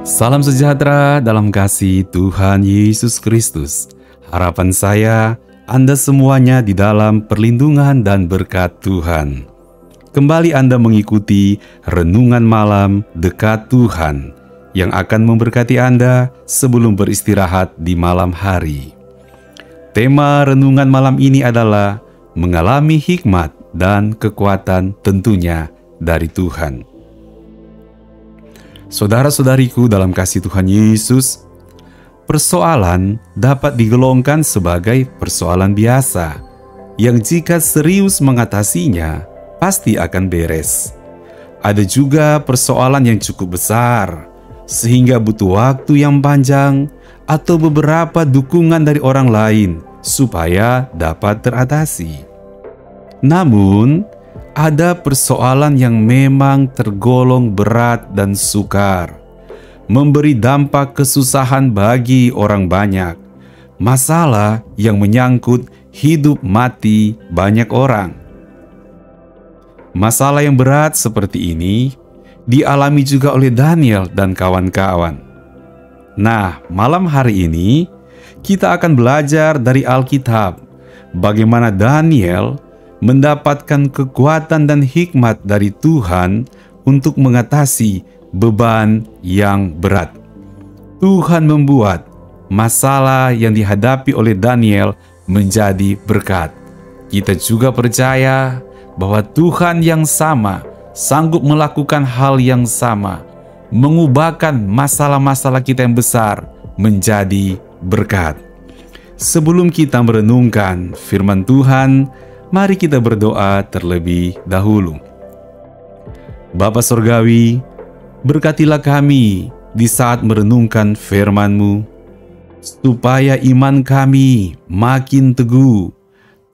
Salam sejahtera dalam kasih Tuhan Yesus Kristus. Harapan saya, Anda semuanya di dalam perlindungan dan berkat Tuhan. Kembali Anda mengikuti Renungan Malam Dekat Tuhan yang akan memberkati Anda sebelum beristirahat di malam hari. Tema renungan malam ini adalah mengalami hikmat dan kekuatan tentunya dari Tuhan. Saudara-saudariku dalam kasih Tuhan Yesus, persoalan dapat digolongkan sebagai persoalan biasa, yang jika serius mengatasinya, pasti akan beres. Ada juga persoalan yang cukup besar, sehingga butuh waktu yang panjang atau beberapa dukungan dari orang lain supaya dapat teratasi. Namun, ada persoalan yang memang tergolong berat dan sukar, memberi dampak kesusahan bagi orang banyak, masalah yang menyangkut hidup mati banyak orang. Masalah yang berat seperti ini dialami juga oleh Daniel dan kawan-kawan. Nah, malam hari ini kita akan belajar dari Alkitab bagaimana Daniel mendapatkan kekuatan dan hikmat dari Tuhan untuk mengatasi beban yang berat. Tuhan membuat masalah yang dihadapi oleh Daniel menjadi berkat. Kita juga percaya bahwa Tuhan yang sama sanggup melakukan hal yang sama, mengubahkan masalah-masalah kita yang besar menjadi berkat. Sebelum kita merenungkan firman Tuhan, mari kita berdoa terlebih dahulu. Bapa Surgawi, berkatilah kami di saat merenungkan firman-Mu, supaya iman kami makin teguh,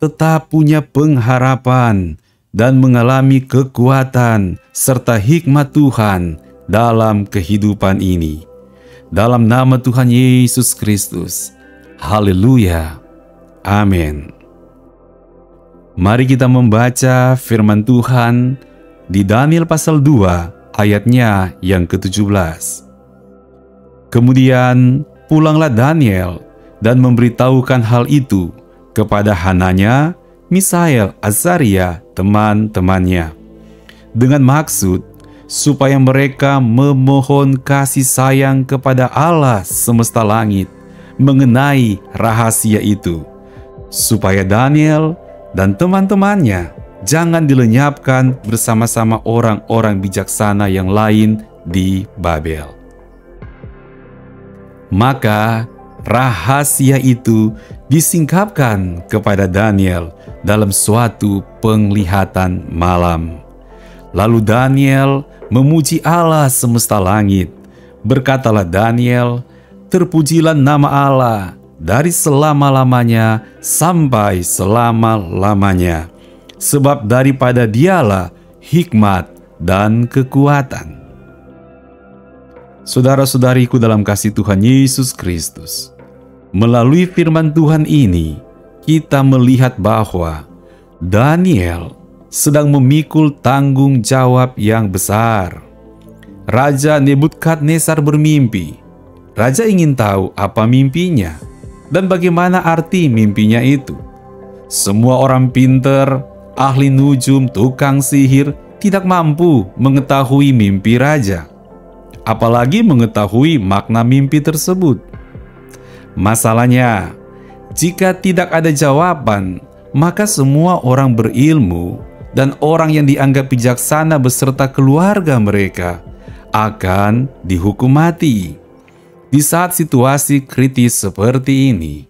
tetap punya pengharapan, dan mengalami kekuatan serta hikmat Tuhan dalam kehidupan ini. Dalam nama Tuhan Yesus Kristus. Haleluya. Amin. Mari kita membaca firman Tuhan di Daniel pasal 2 ayatnya yang ke-17. Kemudian pulanglah Daniel dan memberitahukan hal itu kepada Hananya, Misael, Azaria, teman-temannya, dengan maksud supaya mereka memohon kasih sayang kepada Allah semesta langit mengenai rahasia itu, supaya Daniel dan teman-temannya jangan dilenyapkan bersama-sama orang-orang bijaksana yang lain di Babel. Maka rahasia itu disingkapkan kepada Daniel dalam suatu penglihatan malam. Lalu Daniel memuji Allah semesta langit. Berkatalah Daniel, "Terpujilah nama Allah dari selama-lamanya sampai selama-lamanya, sebab daripada Dialah hikmat dan kekuatan." Saudara-saudariku dalam kasih Tuhan Yesus Kristus, melalui firman Tuhan ini, kita melihat bahwa Daniel sedang memikul tanggung jawab yang besar. Raja Nebukadnezar bermimpi. Raja ingin tahu apa mimpinya dan bagaimana arti mimpinya itu. Semua orang pintar, ahli nujum, tukang sihir tidak mampu mengetahui mimpi raja, apalagi mengetahui makna mimpi tersebut. Masalahnya, jika tidak ada jawaban, maka semua orang berilmu dan orang yang dianggap bijaksana beserta keluarga mereka akan dihukum mati. Di saat situasi kritis seperti ini,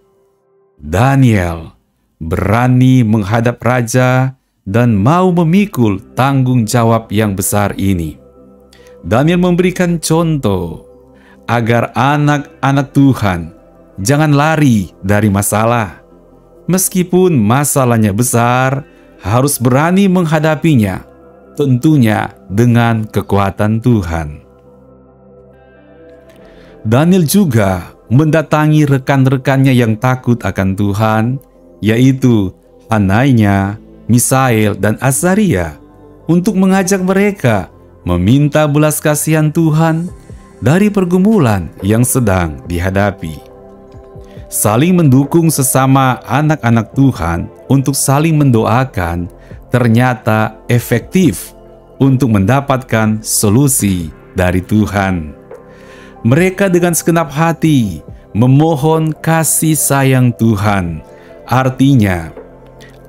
Daniel berani menghadap raja dan mau memikul tanggung jawab yang besar ini. Daniel memberikan contoh agar anak-anak Tuhan jangan lari dari masalah. Meskipun masalahnya besar, harus berani menghadapinya, tentunya dengan kekuatan Tuhan. Daniel juga mendatangi rekan-rekannya yang takut akan Tuhan, yaitu Hananya, Misael, dan Azaria, untuk mengajak mereka meminta belas kasihan Tuhan dari pergumulan yang sedang dihadapi. Saling mendukung sesama anak-anak Tuhan untuk saling mendoakan ternyata efektif untuk mendapatkan solusi dari Tuhan. Mereka dengan segenap hati memohon kasih sayang Tuhan. Artinya,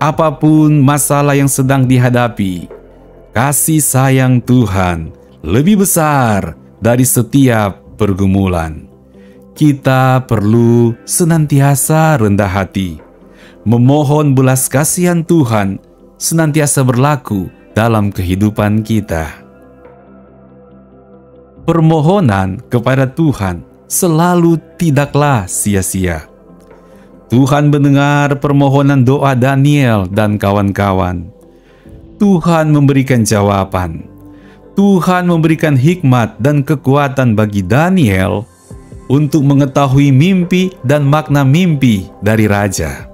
apapun masalah yang sedang dihadapi, kasih sayang Tuhan lebih besar dari setiap pergumulan. Kita perlu senantiasa rendah hati, memohon belas kasihan Tuhan senantiasa berlaku dalam kehidupan kita. Permohonan kepada Tuhan selalu tidaklah sia-sia. Tuhan mendengar permohonan doa Daniel dan kawan-kawan. Tuhan memberikan jawaban. Tuhan memberikan hikmat dan kekuatan bagi Daniel untuk mengetahui mimpi dan makna mimpi dari raja.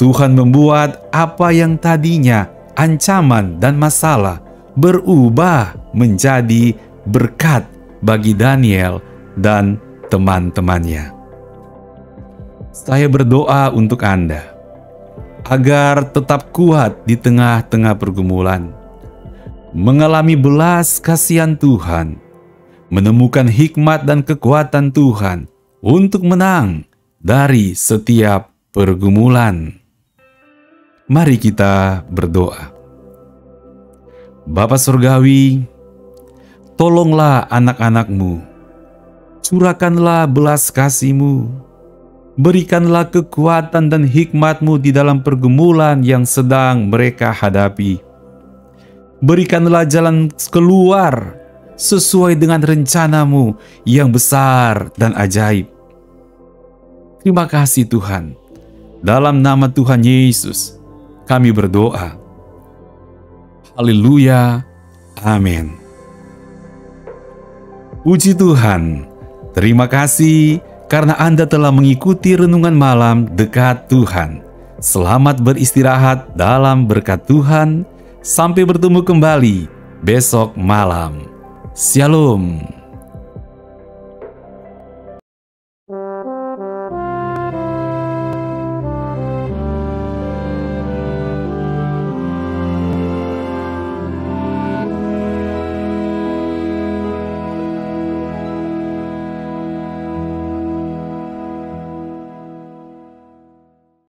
Tuhan membuat apa yang tadinya ancaman dan masalah berubah menjadi berkat bagi Daniel dan teman-temannya. Saya berdoa untuk Anda agar tetap kuat di tengah-tengah pergumulan, mengalami belas kasihan Tuhan, menemukan hikmat dan kekuatan Tuhan untuk menang dari setiap pergumulan. Mari kita berdoa. Bapa Surgawi, tolonglah anak-anak-Mu, curahkanlah belas kasih-Mu, berikanlah kekuatan dan hikmat-Mu di dalam pergumulan yang sedang mereka hadapi. Berikanlah jalan keluar sesuai dengan rencana-Mu yang besar dan ajaib. Terima kasih Tuhan. Dalam nama Tuhan Yesus, kami berdoa. Haleluya. Amin. Puji Tuhan. Terima kasih karena Anda telah mengikuti renungan malam dekat Tuhan. Selamat beristirahat dalam berkat Tuhan. Sampai bertemu kembali besok malam. Shalom.